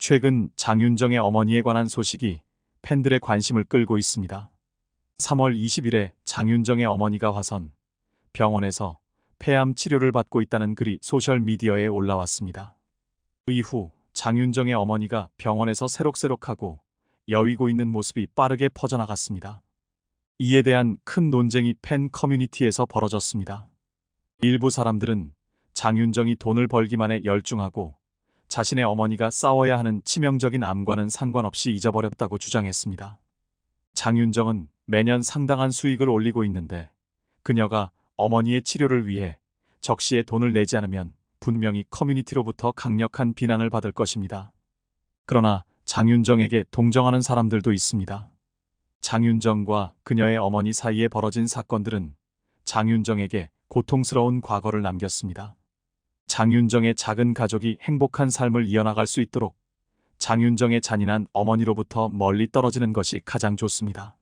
최근 장윤정의 어머니에 관한 소식이 팬들의 관심을 끌고 있습니다. 3월 20일에 장윤정의 어머니가 화선 병원에서 폐암 치료를 받고 있다는 글이 소셜미디어에 올라왔습니다. 이후 장윤정의 어머니가 병원에서 새록새록하고 여위고 있는 모습이 빠르게 퍼져나갔습니다. 이에 대한 큰 논쟁이 팬 커뮤니티에서 벌어졌습니다. 일부 사람들은 장윤정이 돈을 벌기만에 열중하고 자신의 어머니가 싸워야 하는 치명적인 암과는 상관없이 잊어버렸다고 주장했습니다. 장윤정은 매년 상당한 수익을 올리고 있는데 그녀가 어머니의 치료를 위해 적시에 돈을 내지 않으면 분명히 커뮤니티로부터 강력한 비난을 받을 것입니다. 그러나 장윤정에게 동정하는 사람들도 있습니다. 장윤정과 그녀의 어머니 사이에 벌어진 사건들은 장윤정에게 고통스러운 과거를 남겼습니다. 장윤정의 작은 가족이 행복한 삶을 이어나갈 수 있도록 장윤정의 잔인한 어머니로부터 멀리 떨어지는 것이 가장 좋습니다.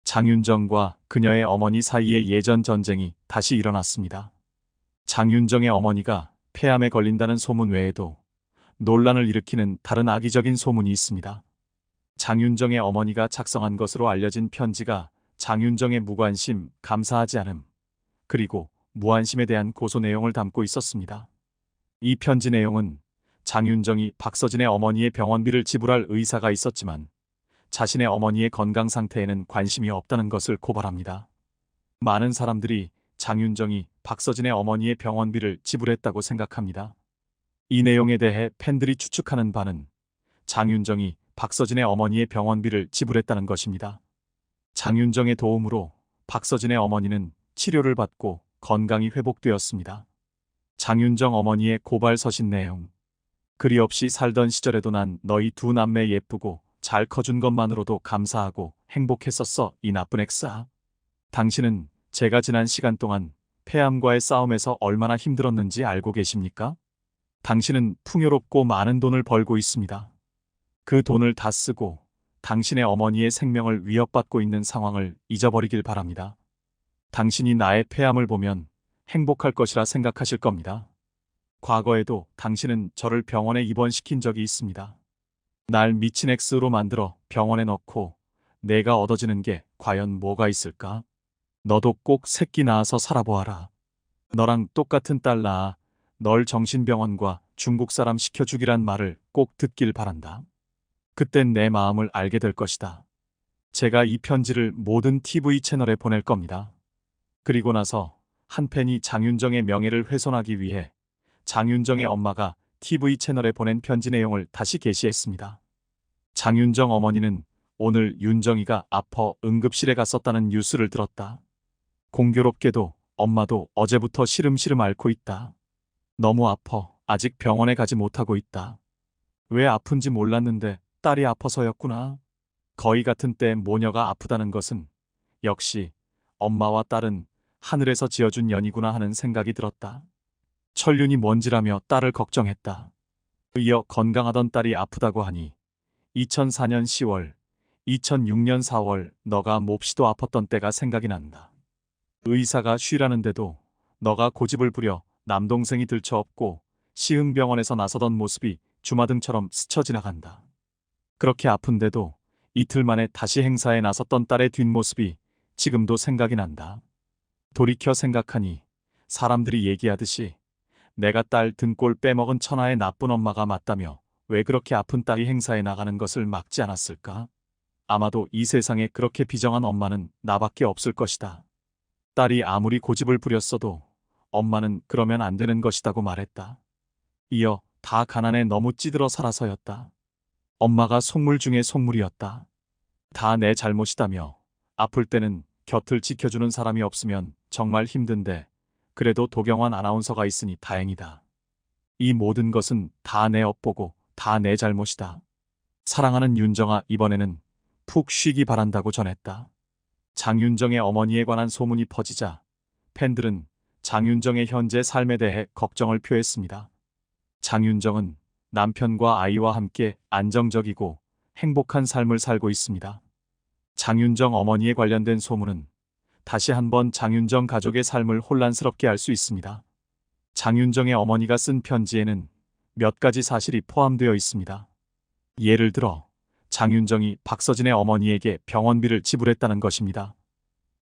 장윤정과 그녀의 어머니 사이의 예전 전쟁이 다시 일어났습니다. 장윤정의 어머니가 폐암에 걸린다는 소문 외에도 논란을 일으키는 다른 악의적인 소문이 있습니다. 장윤정의 어머니가 작성한 것으로 알려진 편지가 장윤정의 무관심, 감사하지 않음, 그리고 무안심에 대한 고소 내용을 담고 있었습니다. 이 편지 내용은 장윤정이 박서진의 어머니의 병원비를 지불할 의사가 있었지만 자신의 어머니의 건강 상태에는 관심이 없다는 것을 고발합니다. 많은 사람들이 장윤정이 박서진의 어머니의 병원비를 지불했다고 생각합니다. 이 내용에 대해 팬들이 추측하는 바는 장윤정이 박서진의 어머니의 병원비를 지불했다는 것입니다. 장윤정의 도움으로 박서진의 어머니는 치료를 받고 건강이 회복되었습니다. 장윤정 어머니의 고발 서신 내용. 그리 없이 살던 시절에도 난 너희 두 남매 예쁘고 잘 커준 것만으로도 감사하고 행복했었어, 이 나쁜 엑스아. 당신은 제가 지난 시간 동안 폐암과의 싸움에서 얼마나 힘들었는지 알고 계십니까? 당신은 풍요롭고 많은 돈을 벌고 있습니다. 그 돈을 다 쓰고 당신의 어머니의 생명을 위협받고 있는 상황을 잊어버리길 바랍니다. 당신이 나의 폐암을 보면 행복할 것이라 생각하실 겁니다. 과거에도 당신은 저를 병원에 입원시킨 적이 있습니다. 날 미친 X로 만들어 병원에 넣고 내가 얻어지는 게 과연 뭐가 있을까? 너도 꼭 새끼 낳아서 살아보아라. 너랑 똑같은 딸 낳아 널 정신병원과 중국 사람 시켜주기란 말을 꼭 듣길 바란다. 그땐 내 마음을 알게 될 것이다. 제가 이 편지를 모든 TV 채널에 보낼 겁니다. 그리고 나서 한 팬이 장윤정의 명예를 훼손하기 위해 장윤정의 엄마가 TV 채널에 보낸 편지 내용을 다시 게시했습니다. 장윤정 어머니는 오늘 윤정이가 아파 응급실에 갔었다는 뉴스를 들었다. 공교롭게도 엄마도 어제부터 시름시름 앓고 있다. 너무 아파 아직 병원에 가지 못하고 있다. 왜 아픈지 몰랐는데 딸이 아파서였구나. 거의 같은 때 모녀가 아프다는 것은 역시 엄마와 딸은 하늘에서 지어준 연이구나 하는 생각이 들었다. 천륜이 뭔지라며 딸을 걱정했다. 이어 건강하던 딸이 아프다고 하니 2004년 10월, 2006년 4월 너가 몹시도 아팠던 때가 생각이 난다. 의사가 쉬라는데도 너가 고집을 부려 남동생이 들쳐업고 시흥병원에서 나서던 모습이 주마등처럼 스쳐 지나간다. 그렇게 아픈데도 이틀 만에 다시 행사에 나섰던 딸의 뒷모습이 지금도 생각이 난다. 돌이켜 생각하니 사람들이 얘기하듯이 내가 딸 등골 빼먹은 천하의 나쁜 엄마가 맞다며 왜 그렇게 아픈 딸이 행사에 나가는 것을 막지 않았을까? 아마도 이 세상에 그렇게 비정한 엄마는 나밖에 없을 것이다. 딸이 아무리 고집을 부렸어도 엄마는 그러면 안 되는 것이다고 말했다. 이어 다 가난에 너무 찌들어 살아서였다. 엄마가 속물 중에 속물이었다. 다 내 잘못이다며 아플 때는 곁을 지켜주는 사람이 없으면 정말 힘든데 그래도 도경환 아나운서가 있으니 다행이다. 이 모든 것은 다 내 업보고 다 내 잘못이다. 사랑하는 윤정아, 이번에는 푹 쉬기 바란다고 전했다. 장윤정의 어머니에 관한 소문이 퍼지자 팬들은 장윤정의 현재 삶에 대해 걱정을 표했습니다. 장윤정은 남편과 아이와 함께 안정적이고 행복한 삶을 살고 있습니다. 장윤정 어머니에 관련된 소문은 다시 한번 장윤정 가족의 삶을 혼란스럽게 할 수 있습니다. 장윤정의 어머니가 쓴 편지에는 몇 가지 사실이 포함되어 있습니다. 예를 들어 장윤정이 박서진의 어머니에게 병원비를 지불했다는 것입니다.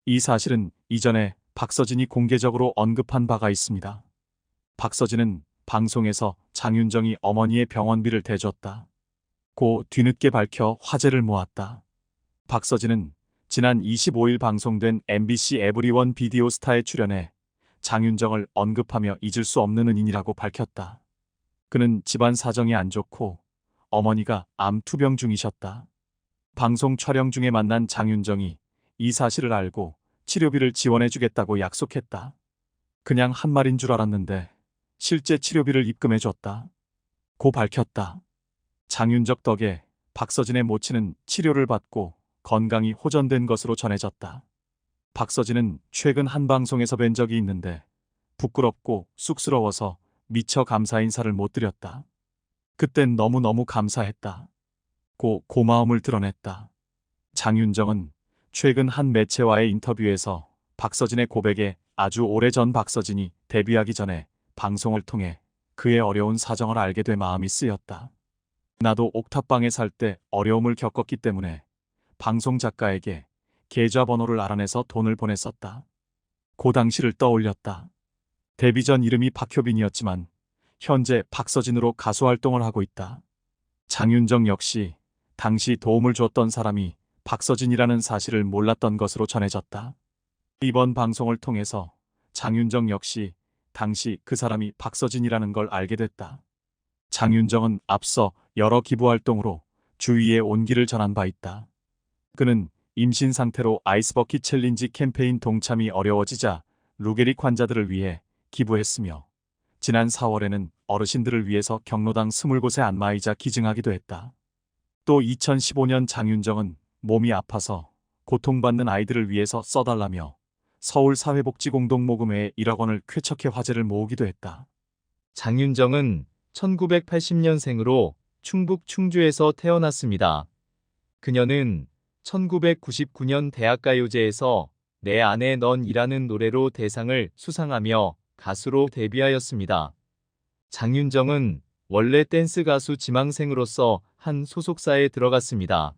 이 사실은 이전에 박서진이 공개적으로 언급한 바가 있습니다. 박서진은 방송에서 장윤정이 어머니의 병원비를 대줬다 고 뒤늦게 밝혀 화제를 모았다. 박서진은 지난 25일 방송된 MBC 에브리원 비디오스타에 출연해 장윤정을 언급하며 잊을 수 없는 은인이라고 밝혔다. 그는 집안 사정이 안 좋고 어머니가 암 투병 중이셨다. 방송 촬영 중에 만난 장윤정이 이 사실을 알고 치료비를 지원해주겠다고 약속했다. 그냥 한 말인 줄 알았는데 실제 치료비를 입금해줬다 고 밝혔다. 장윤정 덕에 박서진의 모친은 치료를 받고 건강이 호전된 것으로 전해졌다. 박서진은 최근 한 방송에서 뵌 적이 있는데 부끄럽고 쑥스러워서 미처 감사 인사를 못 드렸다. 그땐 너무너무 감사했다 고 고마움을 드러냈다. 장윤정은 최근 한 매체와의 인터뷰에서 박서진의 고백에 아주 오래전 박서진이 데뷔하기 전에 방송을 통해 그의 어려운 사정을 알게 돼 마음이 쓰였다. 나도 옥탑방에 살 때 어려움을 겪었기 때문에 방송 작가에게 계좌번호를 알아내서 돈을 보냈었다. 그 당시를 떠올렸다. 데뷔 전 이름이 박효빈이었지만 현재 박서진으로 가수 활동을 하고 있다. 장윤정 역시 당시 도움을 줬던 사람이 박서진이라는 사실을 몰랐던 것으로 전해졌다. 이번 방송을 통해서 장윤정 역시 당시 그 사람이 박서진이라는 걸 알게 됐다. 장윤정은 앞서 여러 기부 활동으로 주위에 온기를 전한 바 있다. 그는 임신 상태로 아이스버킷 챌린지 캠페인 동참이 어려워지자 루게릭 환자들을 위해 기부했으며 지난 4월에는 어르신들을 위해서 경로당 20곳에 안마의자 기증하기도 했다. 또 2015년 장윤정은 몸이 아파서 고통받는 아이들을 위해서 써달라며 서울사회복지공동모금회에 1억 원을 쾌척해 화제를 모으기도 했다. 장윤정은 1980년생으로 충북 충주에서 태어났습니다. 그녀는 1999년 대학가요제에서 내 안에 넌 이라는 노래로 대상을 수상하며 가수로 데뷔하였습니다. 장윤정은 원래 댄스 가수 지망생으로서 한 소속사에 들어갔습니다.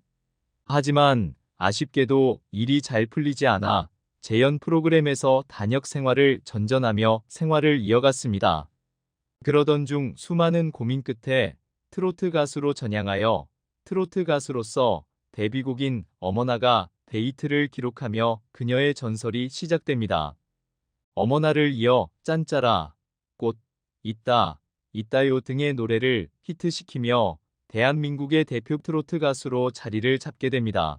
하지만 아쉽게도 일이 잘 풀리지 않아 재연 프로그램에서 단역 생활을 전전하며 생활을 이어갔습니다. 그러던 중 수많은 고민 끝에 트로트 가수로 전향하여 트로트 가수로서 데뷔곡인 어머나가 데이트를 기록하며 그녀의 전설이 시작됩니다. 어머나를 이어 짠짜라, 꽃, 있다, 있다요 등의 노래를 히트시키며 대한민국의 대표 트로트 가수로 자리를 잡게 됩니다.